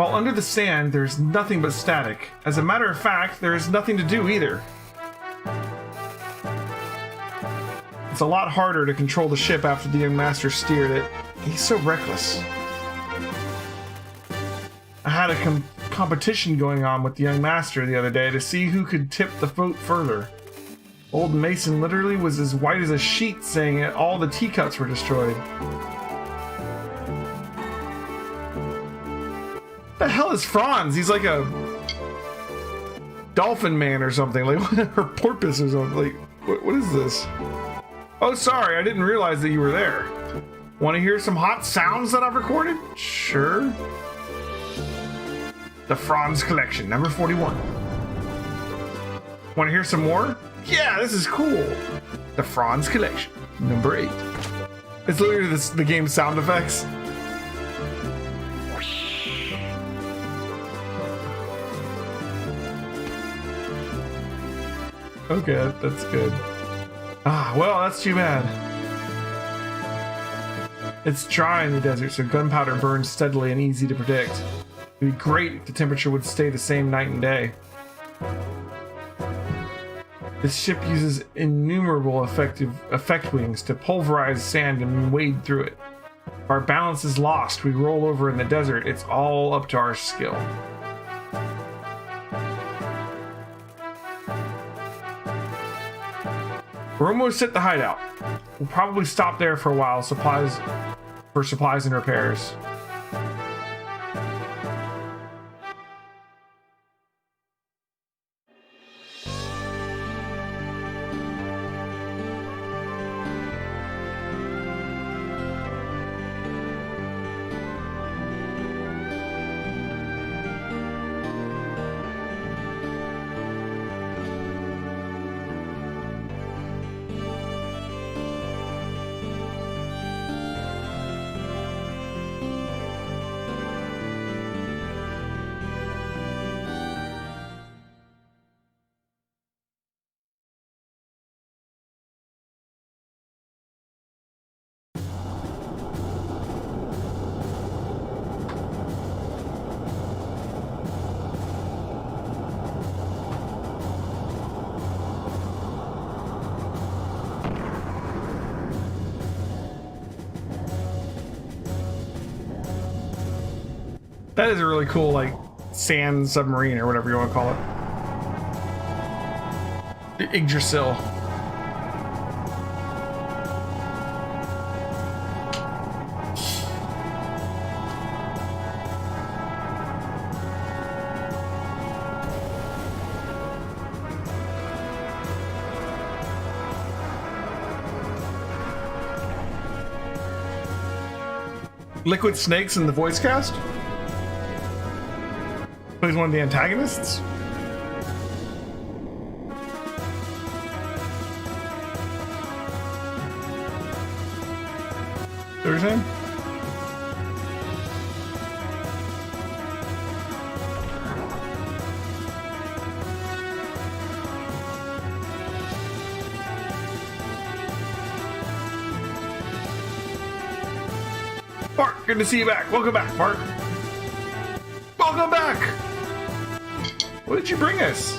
While under the sand, there's nothing but static. As a matter of fact, there is nothing to do either. It's a lot harder to control the ship after the young master steered it. He's so reckless. I had a competition going on with the young master the other day to see who could tip the boat further. Old Mason literally was as white as a sheet, saying that all the teacups were destroyed. What the hell is Franz? He's like a dolphin man or something, like or porpoise or something. Like, what is this? Oh, sorry, I didn't realize that you were there. Want to hear some hot sounds that I've recorded? Sure. The Franz Collection, number 41. Want to hear some more? Yeah, this is cool. The Franz Collection, number 8. It's literally the game's sound effects. Okay, that's good. Ah, well, that's too bad. It's dry in the desert, so gunpowder burns steadily and easy to predict. It'd be great if the temperature would stay the same night and day. This ship uses innumerable effect wings to pulverize sand and wade through it. If our balance is lost, we roll over in the desert. It's all up to our skill. We're almost at the hideout. We'll probably stop there for a while, supplies and repairs. That is a really cool, like, sand submarine or whatever you want to call it. The Yggdrasil. Liquid Snakes in the voice cast? Plays one of the antagonists? What are you saying? Mark, good to see you back. Welcome back, Mark. Welcome back! What did you bring us?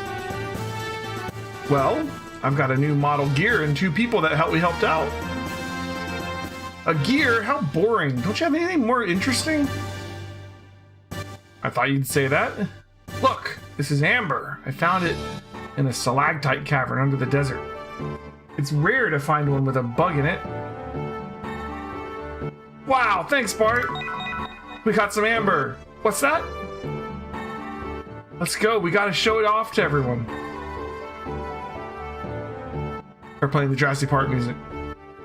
Well, I've got a new model gear and 2 people that we helped out. A gear? How boring. Don't you have anything more interesting? I thought you'd say that. Look, this is amber. I found it in a stalactite cavern under the desert. It's rare to find one with a bug in it. Wow, thanks, Bart. We got some amber. What's that? Let's go. We gotta show it off to everyone. They're playing the Jurassic Park music.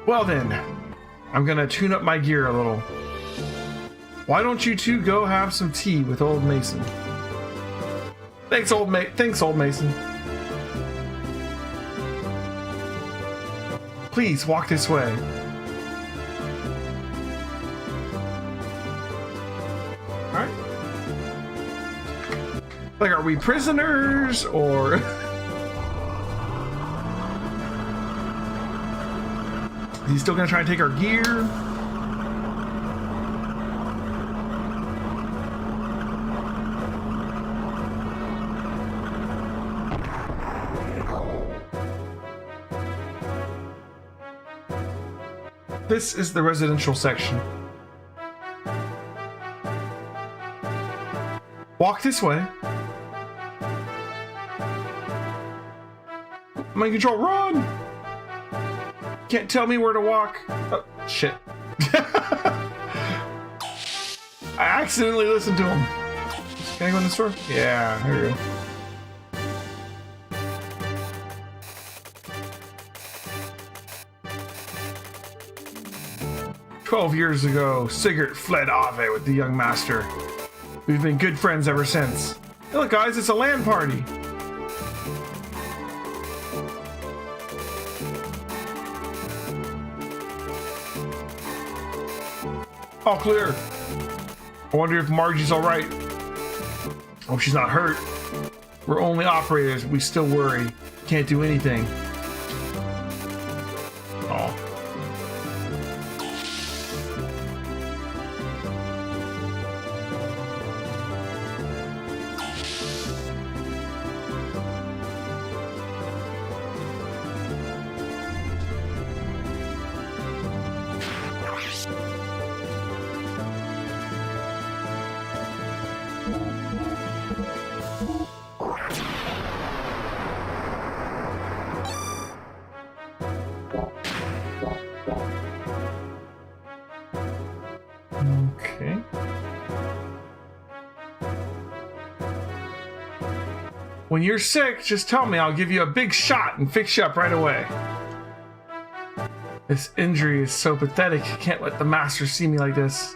Well then, I'm gonna tune up my gear a little. Why don't you two go have some tea with old Mason? Thanks, old Mason. Please walk this way. All right. Like, are we prisoners, or... Is he still gonna try and take our gear? This is the residential section. Walk this way. Mind control, run! Can't tell me where to walk. Oh, shit. I accidentally listened to him. Can I go in the store? Yeah, here we go. "12 years ago, Sigurd fled Ave with the young master. We've been good friends ever since. Hey, look, guys, it's a LAN party." All clear. I wonder if Margie's all right. Hope she's not hurt. We're only operators. We still worry. Can't do anything. Oh. Okay. When you're sick, just tell me. I'll give you a big shot and fix you up right away. This injury is so pathetic. I can't let the master see me like this.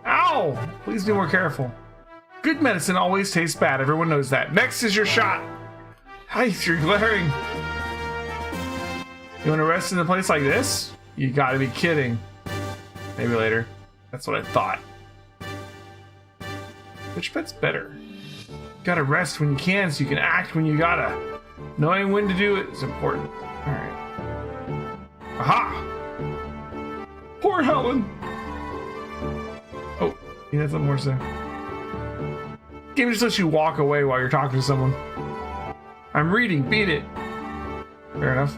Ow! Please be more careful. Good medicine always tastes bad. Everyone knows that. Next is your shot. Heith, you're glaring. You want to rest in a place like this? You gotta be kidding. Maybe later. That's what I thought. Which bet's better? You gotta rest when you can so you can act when you gotta. Knowing when to do it is important. Alright. Aha! Poor Helen! Oh, he had something more to say. Game just lets you walk away while you're talking to someone. I'm reading, beat it. Fair enough.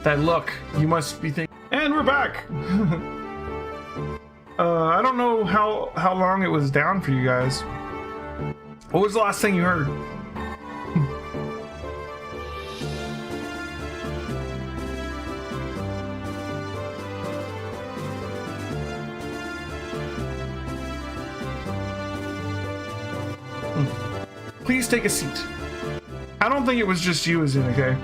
That look, you must be thinking. And we're back! I don't know how long it was down for you guys. What was the last thing you heard? Please take a seat. I don't think it was just you, Azun, okay?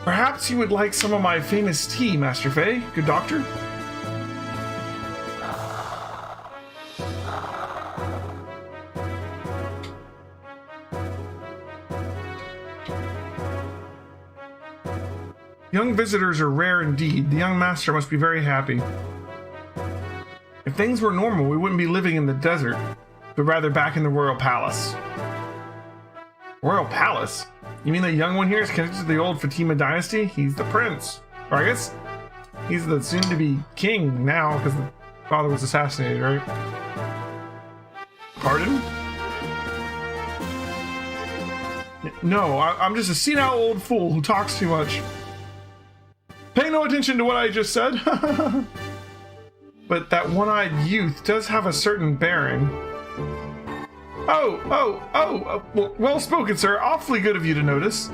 Perhaps you would like some of my famous tea, Master Fei. Good doctor? Young visitors are rare indeed. The young master must be very happy. If things were normal, we wouldn't be living in the desert, but rather back in the royal palace. Royal palace? You mean the young one here is connected to the old Fatima dynasty? He's the prince. Or I guess he's the soon-to-be king now because the father was assassinated, right? Pardon? No, I'm just a senile old fool who talks too much. Pay no attention to what I just said. But that one-eyed youth does have a certain bearing. Well spoken, sir. Awfully good of you to notice.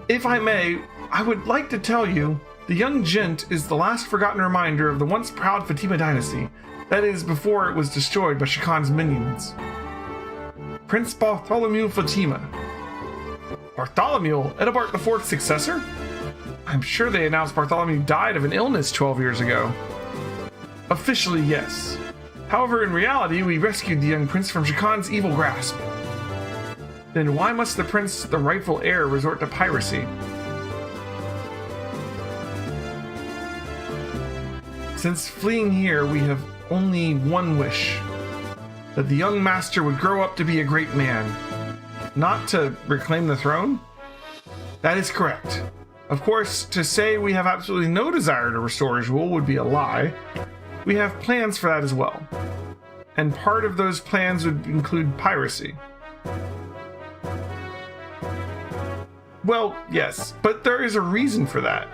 If I may, I would like to tell you, the young gent is the last forgotten reminder of the once proud Fatima dynasty. That is, before it was destroyed by Shakan's minions. Prince Bartholomew Fatima. Bartholomew? Edabart IV's successor? I'm sure they announced Bartholomew died of an illness 12 years ago. Officially, yes. However, in reality, we rescued the young prince from Shakan's evil grasp. Then why must the prince, the rightful heir, resort to piracy? Since fleeing here, we have only one wish. That the young master would grow up to be a great man. Not to reclaim the throne? That is correct. Of course, to say we have absolutely no desire to restore his rule would be a lie. We have plans for that as well. And part of those plans would include piracy. Well, yes, but there is a reason for that.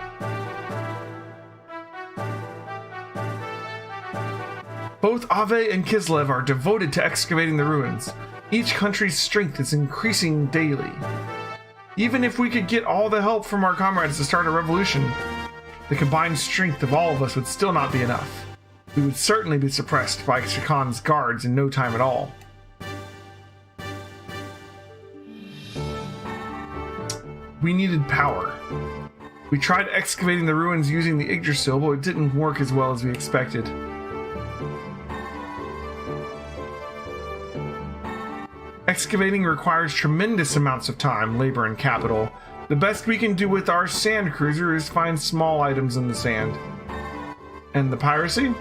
Both Ave and Kislev are devoted to excavating the ruins. Each country's strength is increasing daily. Even if we could get all the help from our comrades to start a revolution, the combined strength of all of us would still not be enough. We would certainly be suppressed by Shakan's guards in no time at all. We needed power. We tried excavating the ruins using the Yggdrasil, but it didn't work as well as we expected. Excavating requires tremendous amounts of time, labor, and capital. The best we can do with our sand cruiser is find small items in the sand. And the piracy?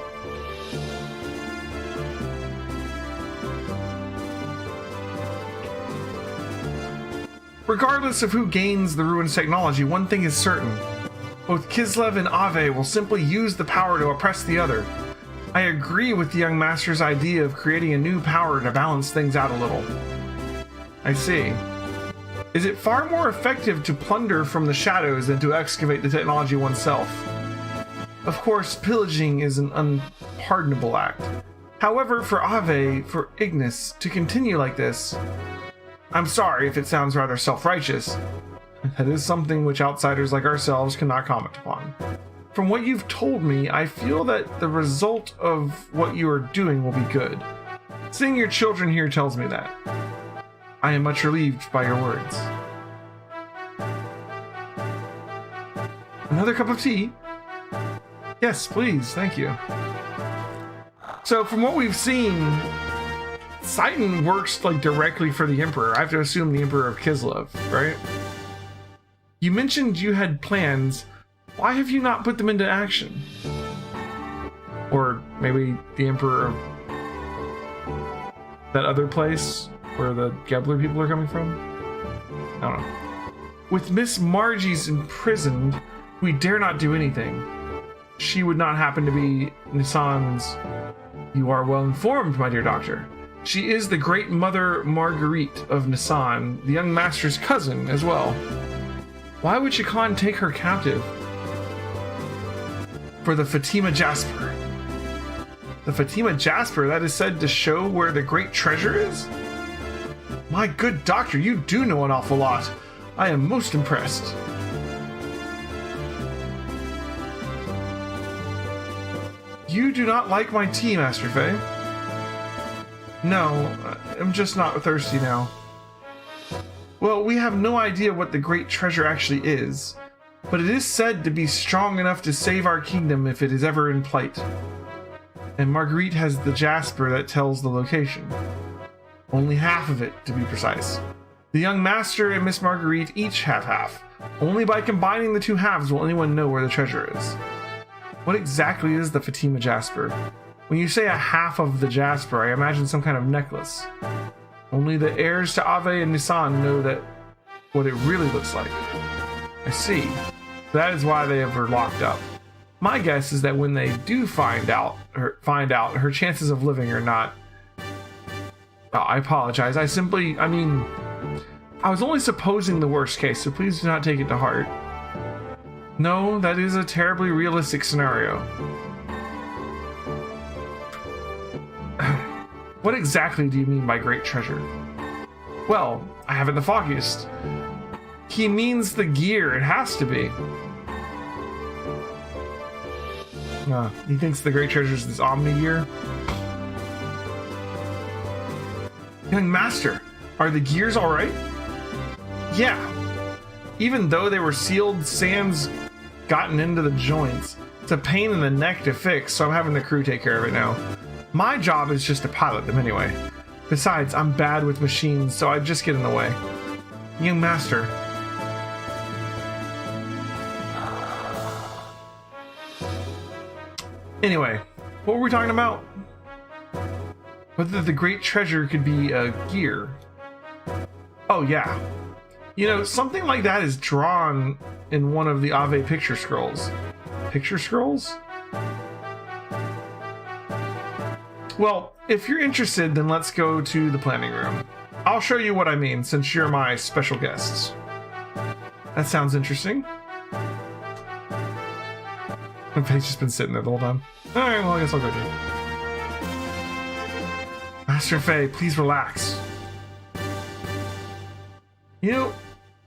Regardless of who gains the ruins technology, one thing is certain. Both Kislev and Ave will simply use the power to oppress the other. I agree with the young master's idea of creating a new power to balance things out a little. I see. Is it far more effective to plunder from the shadows than to excavate the technology oneself? Of course, pillaging is an unpardonable act. However, for Ave, for Ignis, to continue like this, I'm sorry if it sounds rather self-righteous. That is something which outsiders like ourselves cannot comment upon. From what you've told me, I feel that the result of what you are doing will be good. Seeing your children here tells me that. I am much relieved by your words. Another cup of tea? Yes, please, thank you. So from what we've seen, Saitan works like directly for the Emperor. I have to assume the Emperor of Kislev, right? You mentioned you had plans. Why have you not put them into action? Or maybe the Emperor of that other place where the Gebler people are coming from? I don't know. With Miss Margie's imprisoned, we dare not do anything. She would not happen to be Nisan's... You are well informed, my dear doctor. She is the great mother Marguerite of Nisan, the young master's cousin as well. Why would Shakan take her captive? For the Fatima Jasper. The Fatima Jasper that is said to show where the great treasure is? My good doctor, you do know an awful lot. I am most impressed. You do not like my tea, Master Faye? No, I'm just not thirsty now. Well, we have no idea what the great treasure actually is, but it is said to be strong enough to save our kingdom if it is ever in plight. And Marguerite has the Jasper that tells the location. Only half of it, to be precise. The young master and Miss Marguerite each have half. Only by combining the two halves will anyone know where the treasure is. What exactly is the Fatima Jasper? When you say a half of the Jasper, I imagine some kind of necklace. Only the heirs to Ave and Nisan know that what it really looks like. I see. That is why they have her locked up. My guess is that when they do find out, her chances of living are not... Oh, I apologize. I was only supposing the worst case, so please do not take it to heart. No, that is a terribly realistic scenario. What exactly do you mean by great treasure? Well, I haven't the foggiest. He means the gear. It has to be. He thinks the great treasure is this Omni gear. Young master, are the gears all right? Yeah. Even though they were sealed, sand's gotten into the joints. It's a pain in the neck to fix, so I'm having the crew take care of it now. My job is just to pilot them anyway. Besides, I'm bad with machines, so I just get in the way. Young master. Anyway, what were we talking about? Whether the great treasure could be a gear. Oh yeah. You know, something like that is drawn in one of the Ave picture scrolls. Picture scrolls? Well, if you're interested, then let's go to the planning room. I'll show you what I mean, since you're my special guests. That sounds interesting. Faye's just been sitting there the whole time. Alright, well, I guess I'll go do it. Master Faye, please relax. You know,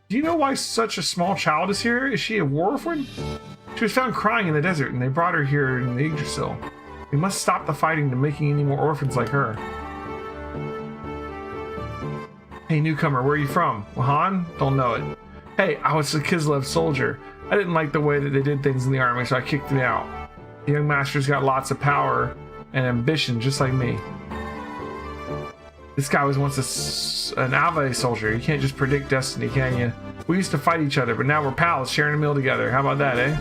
do you know why such a small child is here? Is she a war orphan? She was found crying in the desert, and they brought her here in the Yggdrasil. We must stop the fighting to making any more orphans like her. Hey, newcomer, where are you from? Wuhan? Don't know it. Hey, I was a Kislev soldier. I didn't like the way that they did things in the army, so I kicked me out. The young master's got lots of power and ambition, just like me. This guy was once an Ave soldier. You can't just predict destiny, can you? We used to fight each other, but now we're pals, sharing a meal together. How about that, eh?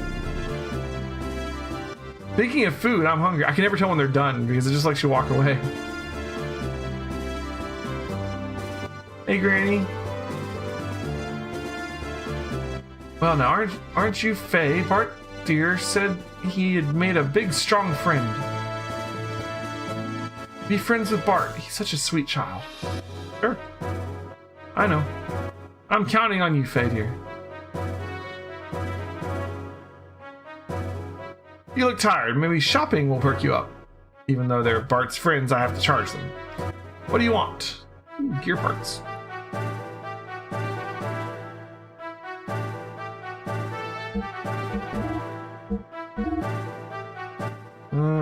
Speaking of food, I'm hungry. I can never tell when they're done because it just lets you walk away. Hey, Granny. Well, now, aren't you Faye? Bart, dear, said he had made a big, strong friend. Be friends with Bart. He's such a sweet child. Sure. I know. I'm counting on you, Faye, dear. You look tired. Maybe shopping will perk you up. Even though they're Bart's friends, I have to charge them. What do you want? Gear parts.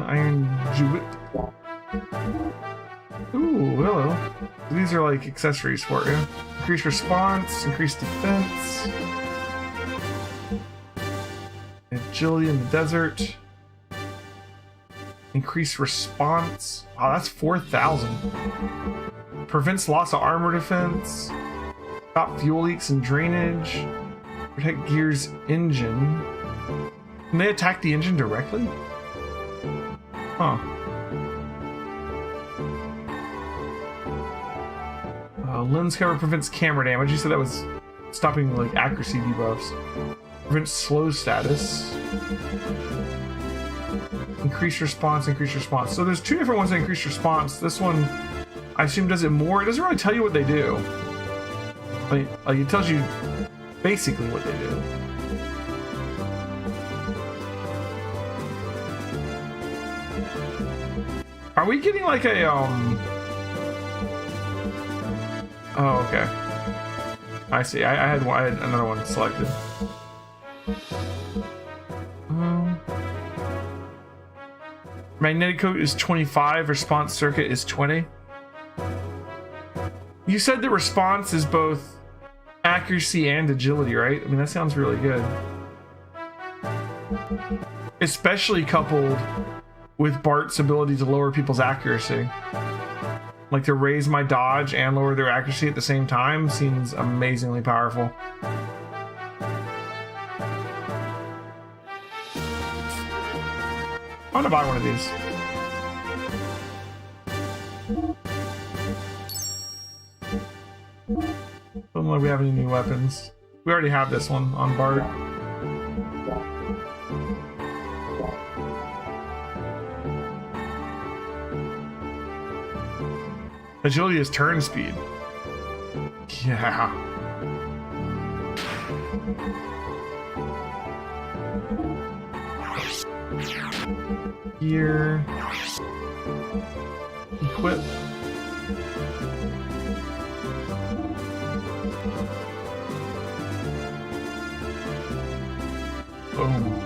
Iron jewel. Ooh, hello. These are like accessories for you. Increase response, increase defense. Agility in the desert. Increase response. Wow, that's 4,000. Prevents loss of armor defense. Stop fuel leaks and drainage. Protect gear's engine. Can they attack the engine directly? Huh. Lens cover prevents camera damage. You said that was stopping like accuracy debuffs. Prevents slow status. Increase response, increase response. So there's two different ones that increase response. This one, I assume, does it more. It doesn't really tell you what they do. Like it tells you basically what they do. Are we getting like a Oh, okay. I see. I had another one selected. Magnetic coat is 25. Response circuit is 20. You said the response is both accuracy and agility, right? I mean, that sounds really good. Especially coupled with Bart's ability to lower people's accuracy. Like to raise my dodge and lower their accuracy at the same time seems amazingly powerful. I'm gonna buy one of these. Doesn't look like we have any new weapons. We already have this one on Bart. Agility is turn speed. Yeah. Gear. Equip. Boom.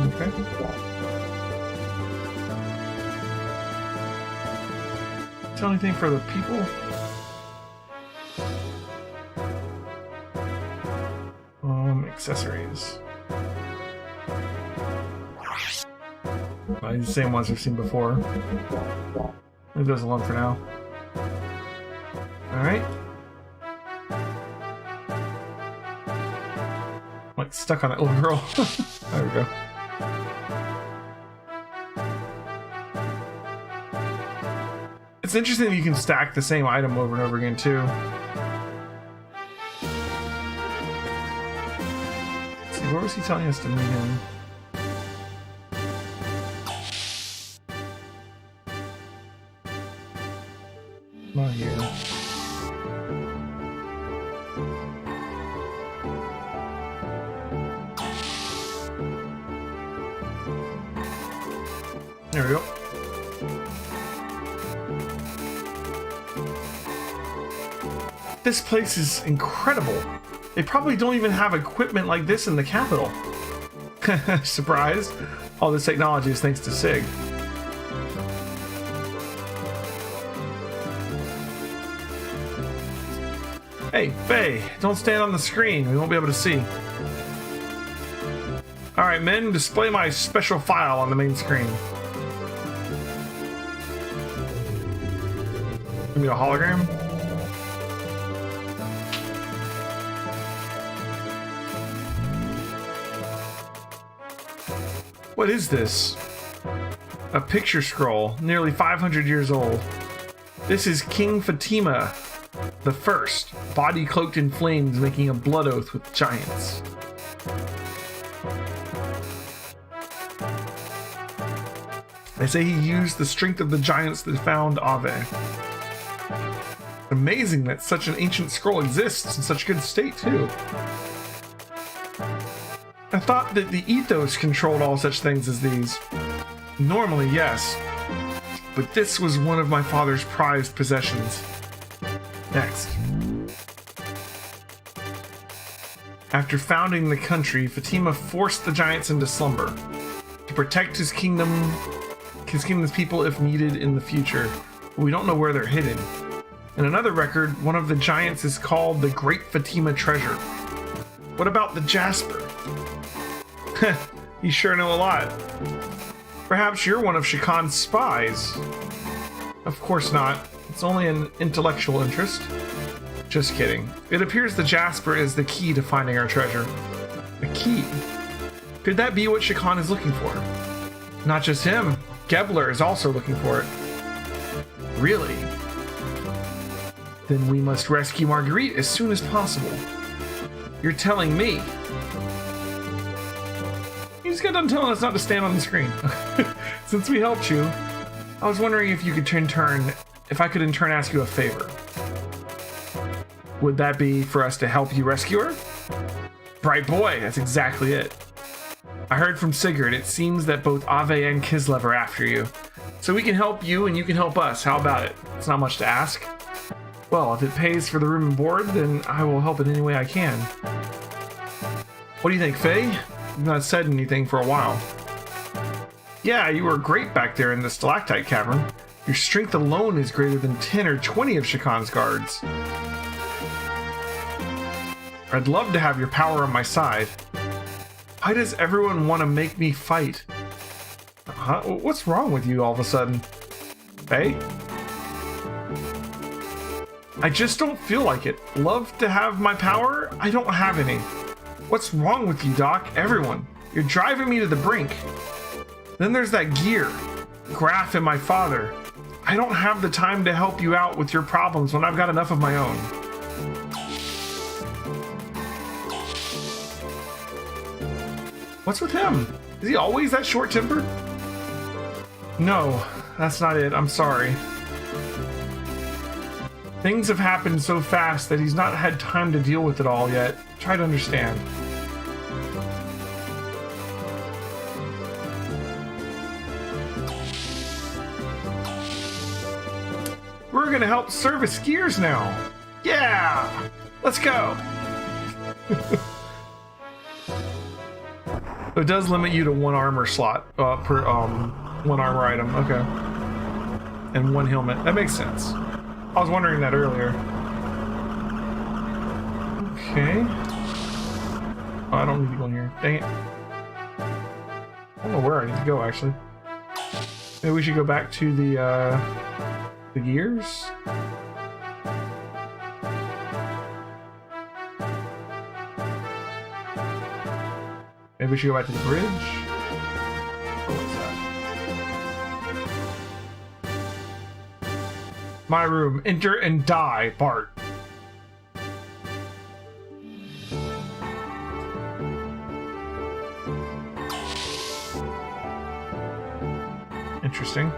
Okay. Is there anything for the people? Accessories. The same ones we've seen before. Leave those alone for now. Alright. What, like stuck on that little girl. There we go. It's interesting that you can stack the same item over and over again too. Let's see, where was he telling us to meet him? Not here. There we go. This place is incredible. They probably don't even have equipment like this in the capital. Surprise! All this technology is thanks to Sig. Hey, Faye, don't stand on the screen. We won't be able to see. Alright, men, display my special file on the main screen. Give me a hologram. What is this? A picture scroll, nearly 500 years old. This is King Fatima the First, body cloaked in flames, making a blood oath with giants. They say he used the strength of the giants that found Ave. Amazing that such an ancient scroll exists in such good state, too. I thought that the ethos controlled all such things as these. Normally, yes. But this was one of my father's prized possessions. Next. After founding the country, Fatima forced the giants into slumber to protect his kingdom's people if needed in the future. But we don't know where they're hidden. In another record, one of the giants is called the Great Fatima Treasure. What about the Jasper? You sure know a lot. Perhaps you're one of Shakan's spies. Of course not. It's only an intellectual interest. Just kidding. It appears the Jasper is the key to finding our treasure. A key? Could that be what Shakan is looking for? Not just him. Gebler is also looking for it. Really? Then we must rescue Marguerite as soon as possible. You're telling me? You just got done telling us not to stand on the screen. Since we helped you, I was wondering if you could if I could in turn ask you a favor. Would that be for us to help you rescue her? Bright boy, that's exactly it. I heard from Sigurd, it seems that both Ave and Kislev are after you. So we can help you and you can help us. How about it? It's not much to ask. Well, if it pays for the room and board, then I will help in any way I can. What do you think, Faye? You've not said anything for a while. Yeah, you were great back there in the stalactite cavern. Your strength alone is greater than 10 or 20 of Shakan's guards. I'd love to have your power on my side. Why does everyone want to make me fight? Huh? What's wrong with you all of a sudden? Hey? I just don't feel like it. Love to have my power? I don't have any. What's wrong with you, Doc? Everyone. You're driving me to the brink. Then there's that gear. Graf and my father. I don't have the time to help you out with your problems when I've got enough of my own. What's with him? Is he always that short-tempered? No, that's not it. I'm sorry. Things have happened so fast that he's not had time to deal with it all yet. Try to understand. We're gonna help service skiers now. Yeah! Let's go! It does limit you to one armor slot per one armor item. Okay. And one helmet. That makes sense. I was wondering that earlier. Okay. Oh, I don't need to go in here. Dang it. I don't know where I need to go, actually. Maybe we should go back to the gears? Maybe we should go back to the bridge. Oh, what's that? My room. Enter and die, Bart. Interesting.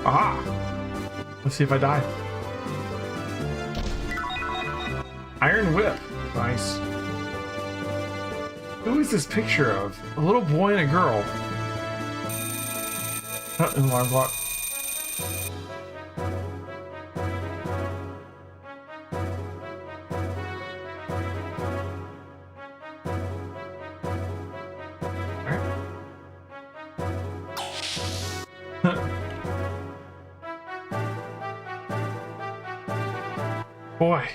Aha! Let's see if I die. Iron Whip. Nice. Who is this picture of? A little boy and a girl. Alarm clock. Boy,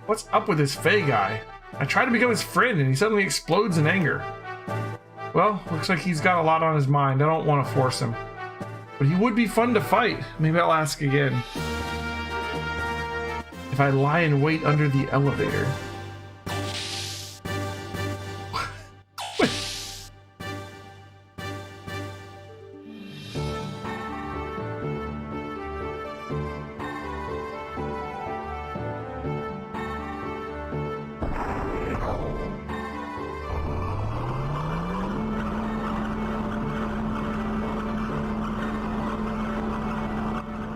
what's up with this Faye guy? I try to become his friend and he suddenly explodes in anger. Well, looks like he's got a lot on his mind. I don't want to force him. But he would be fun to fight. Maybe I'll ask again. If I lie in wait under the elevator.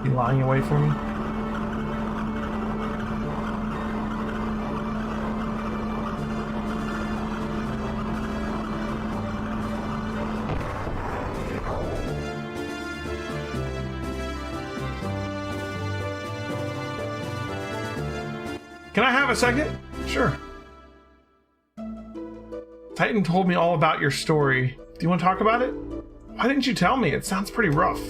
You lying away for me? Can I have a second? Sure. Titan told me all about your story. Do you want to talk about it? Why didn't you tell me? It sounds pretty rough.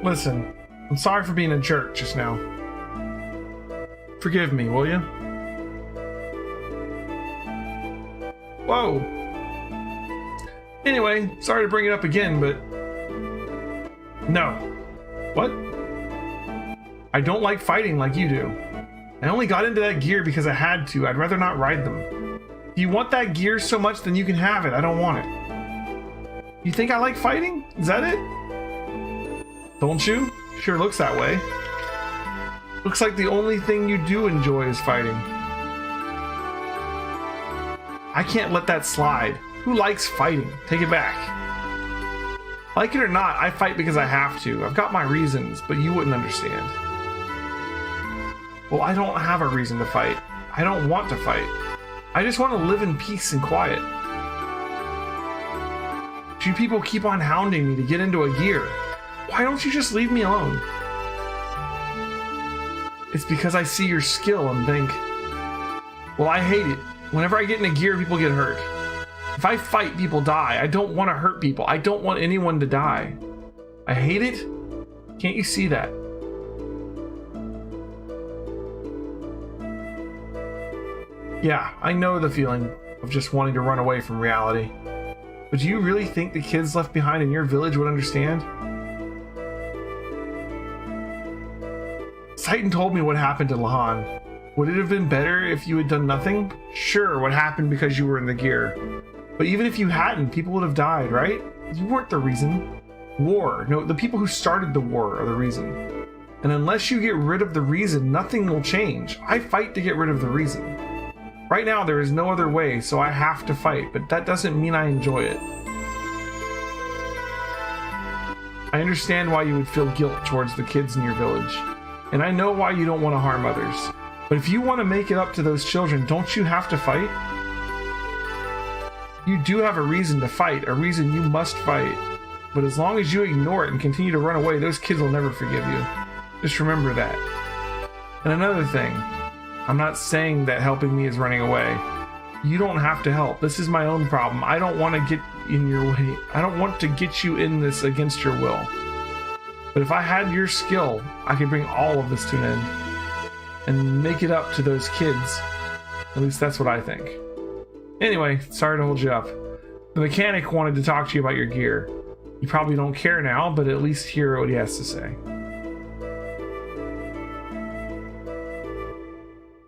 Listen, I'm sorry for being a jerk just now. Forgive me, will you? Whoa. Anyway, sorry to bring it up again, but... No. What? I don't like fighting like you do. I only got into that gear because I had to. I'd rather not ride them. If you want that gear so much, then you can have it. I don't want it. You think I like fighting? Is that it? Don't you? Sure looks that way. Looks like the only thing you do enjoy is fighting. I can't let that slide. Who likes fighting? Take it back. Like it or not, I fight because I have to. I've got my reasons, but you wouldn't understand. Well, I don't have a reason to fight. I don't want to fight. I just want to live in peace and quiet. You people keep on hounding me to get into a gear. Why don't you just leave me alone? It's because I see your skill and think, well, I hate it. Whenever I get in a gear, people get hurt. If I fight, people die. I don't want to hurt people. I don't want anyone to die. I hate it. Can't you see that? Yeah, I know the feeling of just wanting to run away from reality. But do you really think the kids left behind in your village would understand? Titan told me what happened to Lahan. Would it have been better if you had done nothing? Sure, what happened because you were in the gear. But even if you hadn't, people would have died, right? You weren't the reason. War. No, the people who started the war are the reason. And unless you get rid of the reason, nothing will change. I fight to get rid of the reason. Right now, there is no other way, so I have to fight, but that doesn't mean I enjoy it. I understand why you would feel guilt towards the kids in your village. And I know why you don't want to harm others. But if you want to make it up to those children, don't you have to fight? You do have a reason to fight, a reason you must fight. But as long as you ignore it and continue to run away, those kids will never forgive you. Just remember that. And another thing, I'm not saying that helping me is running away. You don't have to help. This is my own problem. I don't want to get in your way. I don't want to get you in this against your will. But if I had your skill, I could bring all of this to an end and make it up to those kids. At least that's what I think. Anyway, sorry to hold you up. The mechanic wanted to talk to you about your gear. You probably don't care now, but at least hear what he has to say.